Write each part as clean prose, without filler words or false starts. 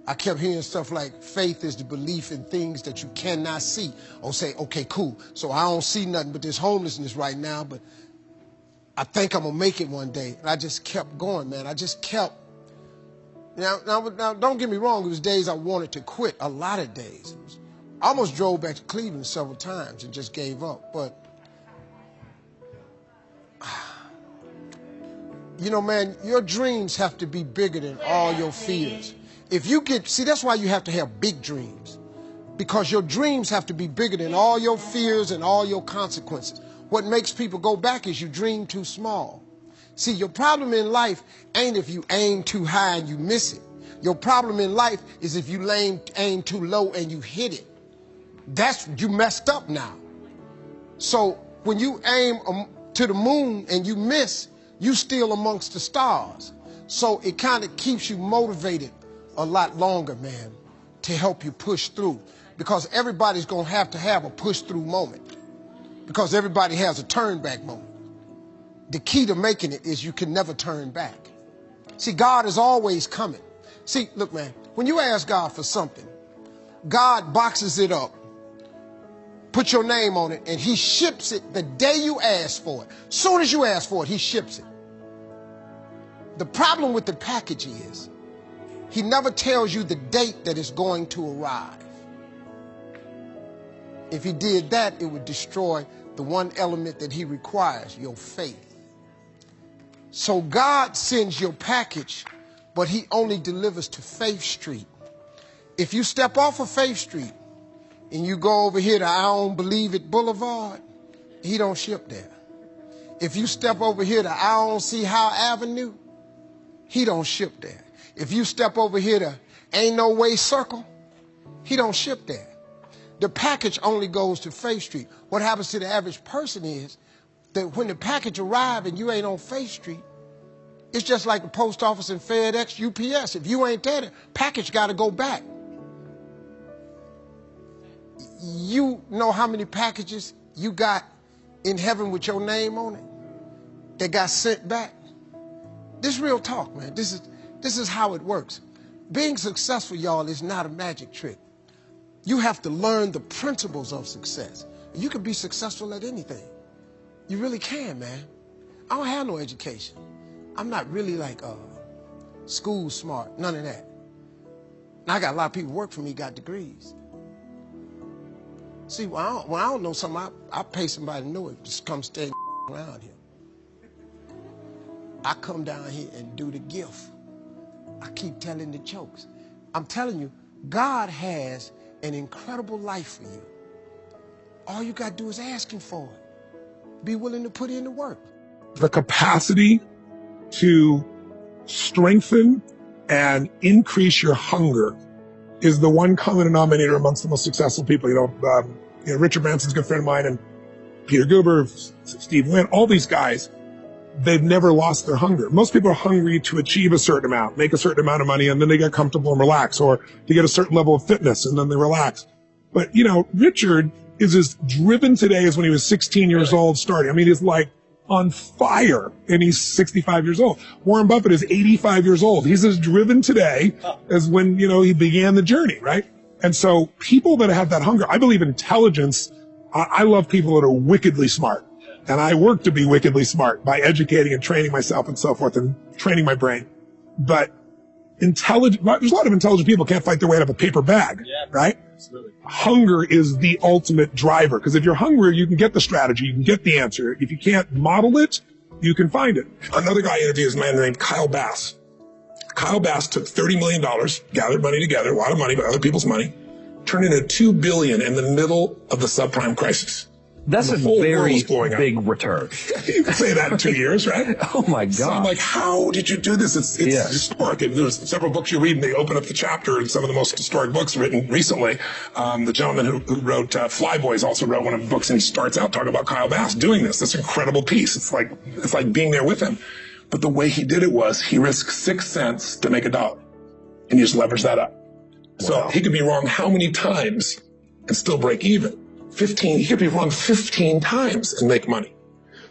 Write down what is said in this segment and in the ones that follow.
I kept hearing stuff like faith is the belief in things that you cannot see. Or say, okay, cool. So I don't see nothing but this homelessness right now, but I think I'm going to make it one day. And I just kept going, man. I just kept. Now, don't get me wrong. It was days I wanted to quit, a lot of days. I almost drove back to Cleveland several times and just gave up. But, you know, man, your dreams have to be bigger than all your fears. If you get, see, that's why you have to have big dreams. Because your dreams have to be bigger than all your fears and all your consequences. What makes people go back is you dream too small. See, your problem in life ain't if you aim too high and you miss it. Your problem in life is if you aim too low and you hit it. You messed up now. So when you aim to the moon and you miss, you still amongst the stars. So it kind of keeps you motivated a lot longer, man, to help you push through. Because everybody's going to have a push-through moment. Because everybody has a turn-back moment. The key to making it is you can never turn back. See, God is always coming. See, look, man, when you ask God for something, God boxes it up, put your name on it, and he ships it the day you ask for it. Soon as you ask for it, he ships it. The problem with the package is he never tells you the date that it's going to arrive. If he did that, it would destroy the one element that he requires, your faith. So God sends your package, but he only delivers to Faith Street. If you step off of Faith Street and you go over here to I Don't Believe It Boulevard, he don't ship there. If you step over here to I Don't See How Avenue, he don't ship there. If you step over here to Ain't No Way Circle, he don't ship there. The package only goes to Faith Street. What happens to the average person is that when the package arrives and you ain't on Faith Street, it's just like the post office and FedEx, UPS. If you ain't there, the package got to go back. You know how many packages you got in heaven with your name on it that got sent back? This is real talk, man. This is how it works. Being successful, y'all, is not a magic trick. You have to learn the principles of success. You can be successful at anything. You really can, man. I don't have no education. I'm not really like school smart, none of that. And I got a lot of people work for me, got degrees. See, when I don't know something, I pay somebody to know it. Just come stay around here. I come down here and do the gift. I keep telling the jokes. I'm telling you, God has an incredible life for you. All you got to do is ask him for it. Be willing to put in the work. The capacity to strengthen and increase your hunger is the one common denominator amongst the most successful people. Richard Branson's a good friend of mine, and Peter Guber, Steve Wynn, all these guys, they've never lost their hunger. Most people are hungry to achieve a certain amount, make a certain amount of money, and then they get comfortable and relax, or to get a certain level of fitness, and then they relax. But, Richard is as driven today as when he was 16 years old starting. I mean, he's like on fire, and he's 65 years old. Warren Buffett is 85 years old. He's as driven today as when, he began the journey, right? And so people that have that hunger, I believe intelligence, I love people that are wickedly smart. And I work to be wickedly smart by educating and training myself and so forth and training my brain. But there's a lot of intelligent people can't fight their way out of a paper bag, right? Absolutely. Hunger is the ultimate driver, because if you're hungry, you can get the strategy, you can get the answer. If you can't model it, you can find it. Another guy I interviewed is a man named Kyle Bass. Kyle Bass took $30 million, gathered money together, a lot of money, but other people's money, turned into $2 billion in the middle of the subprime crisis. That's a very big return. You can say that in 2 years, right? Oh my God. So I'm like, how did you do this? It's historic. There's several books you read and they open up the chapter, and some of the most historic books written recently. The gentleman who wrote Flyboys also wrote one of the books, and he starts out talking about Kyle Bass doing this incredible piece. It's like being there with him. But the way he did it was he risked 6 cents to make $1, and you just leverage that up. Wow. So he could be wrong how many times and still break even? 15, he could be wrong 15 times and make money.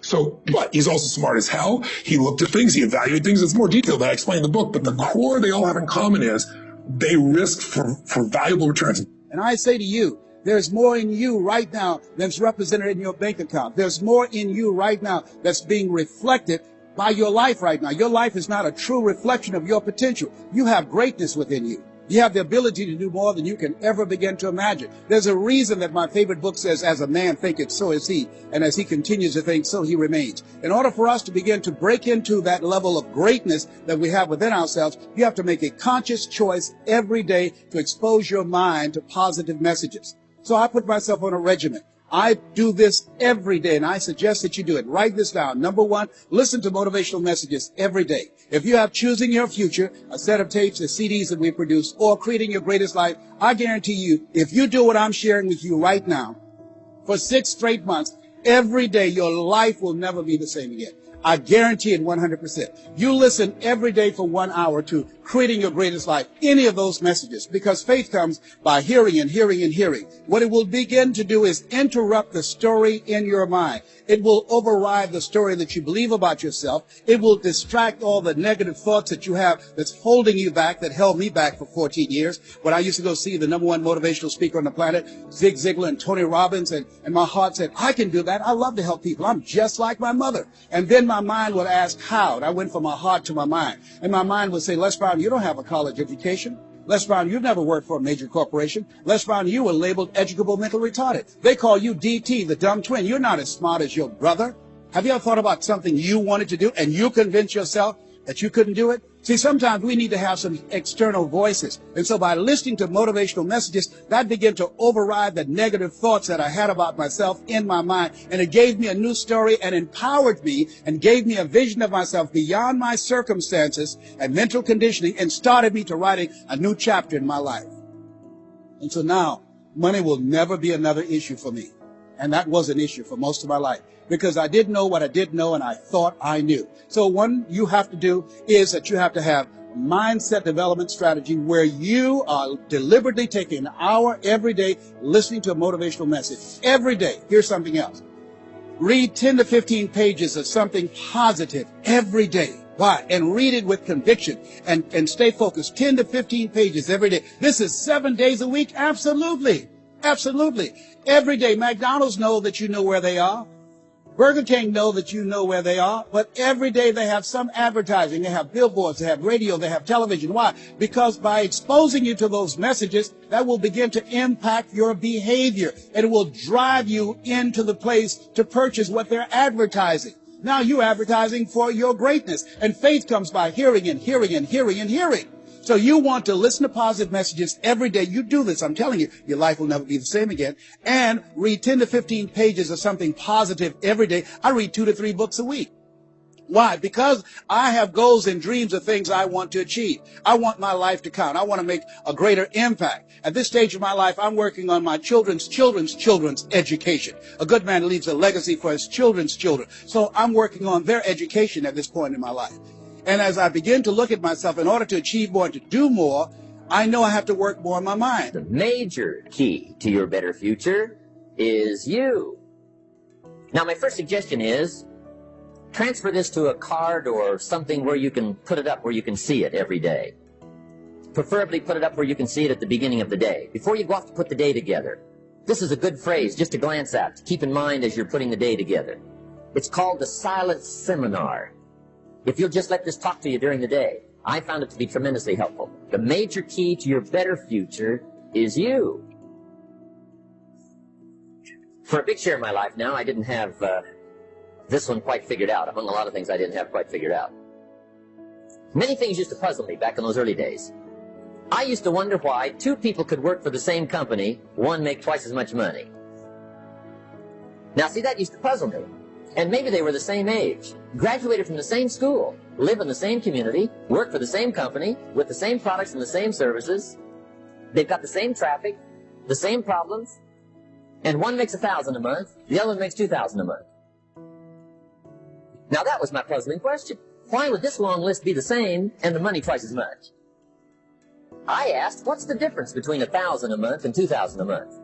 So, but he's also smart as hell. He looked at things, he evaluated things. It's more detailed than I explained in the book, but the core they all have in common is they risk for valuable returns. And I say to you, there's more in you right now than's represented in your bank account. There's more in you right now that's being reflected by your life right now. Your life is not a true reflection of your potential. You have greatness within you. You have the ability to do more than you can ever begin to imagine. There's a reason that my favorite book says, as a man thinketh, so is he. And as he continues to think, so he remains. In order for us to begin to break into that level of greatness that we have within ourselves, you have to make a conscious choice every day to expose your mind to positive messages. So I put myself on a regimen. I do this every day, and I suggest that you do it. Write this down. Number one, listen to motivational messages every day. If you have Choosing Your Future, a set of tapes, the CDs that we produce, or Creating Your Greatest Life, I guarantee you, if you do what I'm sharing with you right now, for 6 straight months, every day, your life will never be the same again. I guarantee it 100%. You listen every day for 1 hour to Creating Your Greatest Life, any of those messages, because faith comes by hearing and hearing and hearing. What it will begin to do is interrupt the story in your mind. It will override the story that you believe about yourself. It will distract all the negative thoughts that you have that's holding you back, that held me back for 14 years. When I used to go see the #1 motivational speaker on the planet, Zig Ziglar and Tony Robbins, and my heart said, I can do that. I love to help people. I'm just like my mother. And then my mind would ask how. And I went from my heart to my mind. And my mind would say, Les Brown, you don't have a college education. Les Brown, you've never worked for a major corporation. Les Brown, you were labeled educable mental retarded. They call you DT, the dumb twin. You're not as smart as your brother. Have you ever thought about something you wanted to do and you convinced yourself that you couldn't do it? See, sometimes we need to have some external voices. And so by listening to motivational messages, that began to override the negative thoughts that I had about myself in my mind. And it gave me a new story and empowered me and gave me a vision of myself beyond my circumstances and mental conditioning and started me to writing a new chapter in my life. And so now money will never be another issue for me. And that was an issue for most of my life, because I didn't know what I didn't know, and I thought I knew. So one you have to do is that you have to have mindset development strategy where you are deliberately taking an hour every day listening to a motivational message. Every day. Here's something else. Read 10 to 15 pages of something positive every day. Why? And read it with conviction and stay focused. 10 to 15 pages every day. This is 7 days a week? Absolutely. Absolutely. Every day. McDonald's know that you know where they are. Burger King know that you know where they are, but every day they have some advertising. They have billboards, they have radio, they have television. Why? Because by exposing you to those messages, that will begin to impact your behavior. And it will drive you into the place to purchase what they're advertising. Now you're advertising for your greatness. And faith comes by hearing and hearing and hearing and hearing. So you want to listen to positive messages every day. You do this. I'm telling you, your life will never be the same again. And read 10 to 15 pages of something positive every day. I read 2 to 3 books a week. Why? Because I have goals and dreams of things I want to achieve. I want my life to count. I want to make a greater impact. At this stage of my life, I'm working on my children's education. A good man leaves a legacy for his children's children. So I'm working on their education at this point in my life. And as I begin to look at myself, in order to achieve more and to do more, I know I have to work more on my mind. The major key to your better future is you. Now, my first suggestion is transfer this to a card or something where you can put it up where you can see it every day. Preferably put it up where you can see it at the beginning of the day, before you go off to put the day together. This is a good phrase just to glance at, to keep in mind as you're putting the day together. It's called the silent seminar. If you'll just let this talk to you during the day, I found it to be tremendously helpful. The major key to your better future is you. For a big share of my life now, I didn't have this one quite figured out. Among a lot of things I didn't have quite figured out. Many things used to puzzle me back in those early days. I used to wonder why 2 people could work for the same company, one make twice as much money. Now, see, that used to puzzle me. And maybe they were the same age, graduated from the same school, live in the same community, work for the same company, with the same products and the same services. They've got the same traffic, the same problems, and one makes $1,000 a month, the other one makes $2,000 a month. Now that was my puzzling question. Why would this long list be the same and the money twice as much? I asked, what's the difference between $1,000 a month and $2,000 a month?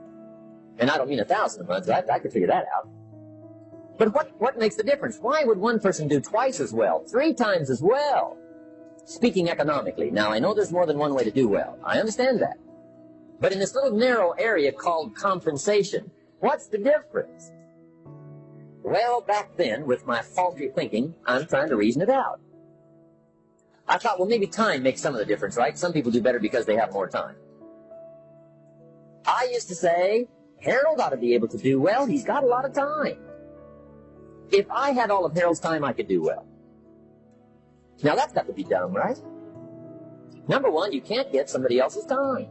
And I don't mean $1,000 a month, I could figure that out. But what makes the difference? Why would one person do twice as well, 3 times as well? speaking economically. Now, I know there's more than one way to do well. I understand that. But in this little narrow area called compensation, what's the difference? Well, back then, with my faulty thinking, I'm trying to reason it out. I thought, well, maybe time makes some of the difference, right? Some people do better because they have more time. I used to say, Harold ought to be able to do well. He's got a lot of time. If I had all of Harold's time, I could do well. Now, that's got to be dumb, right? Number one, you can't get somebody else's time.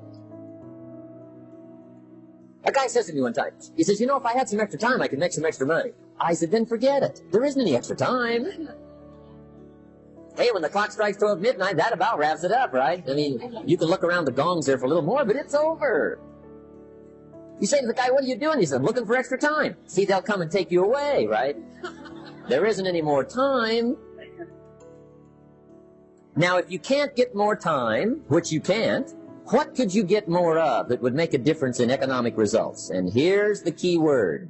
A guy says to me one time, he says, you know, if I had some extra time, I could make some extra money. I said, then forget it. There isn't any extra time. Hey, when the clock strikes 12 midnight, that about wraps it up, right? I mean, you can look around the gongs there for a little more, but it's over. You say to the guy, what are you doing? He said, I'm looking for extra time. See, they'll come and take you away, right? There isn't any more time. Now, if you can't get more time, which you can't, what could you get more of that would make a difference in economic results? And here's the key word.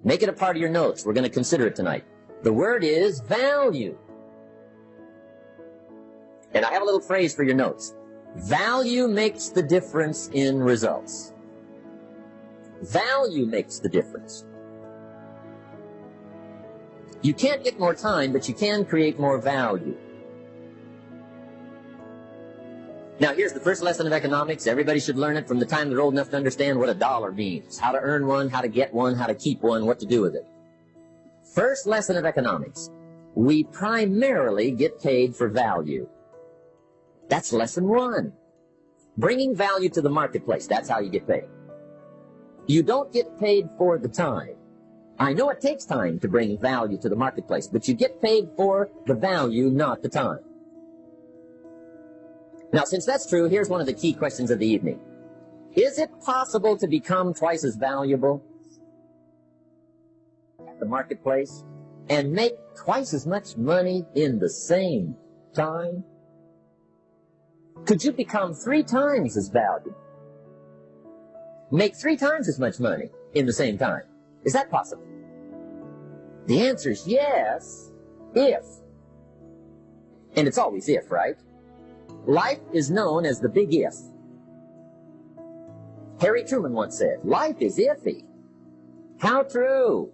Make it a part of your notes. We're going to consider it tonight. The word is value. And I have a little phrase for your notes. Value makes the difference in results. Value makes the difference. You can't get more time, but you can create more value. Now, here's the first lesson of economics. Everybody should learn it from the time they're old enough to understand what a dollar means, how to earn one, how to get one, how to keep one, what to do with it. First lesson of economics. We primarily get paid for value. That's lesson one. Bringing value to the marketplace, that's how you get paid. You don't get paid for the time. I know it takes time to bring value to the marketplace, but you get paid for the value, not the time. Now, since that's true, here's one of the key questions of the evening. Is it possible to become twice as valuable at the marketplace and make twice as much money in the same time? Could you become 3 times as valuable? Make 3 times as much money in the same time? Is that possible? The answer is yes, if. And it's always if, right? Life is known as the big if. Harry Truman once said, life is iffy. How true.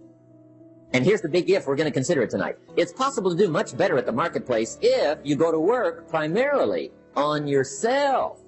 And here's the big if we're going to consider it tonight. It's possible to do much better at the marketplace if you go to work primarily on yourself.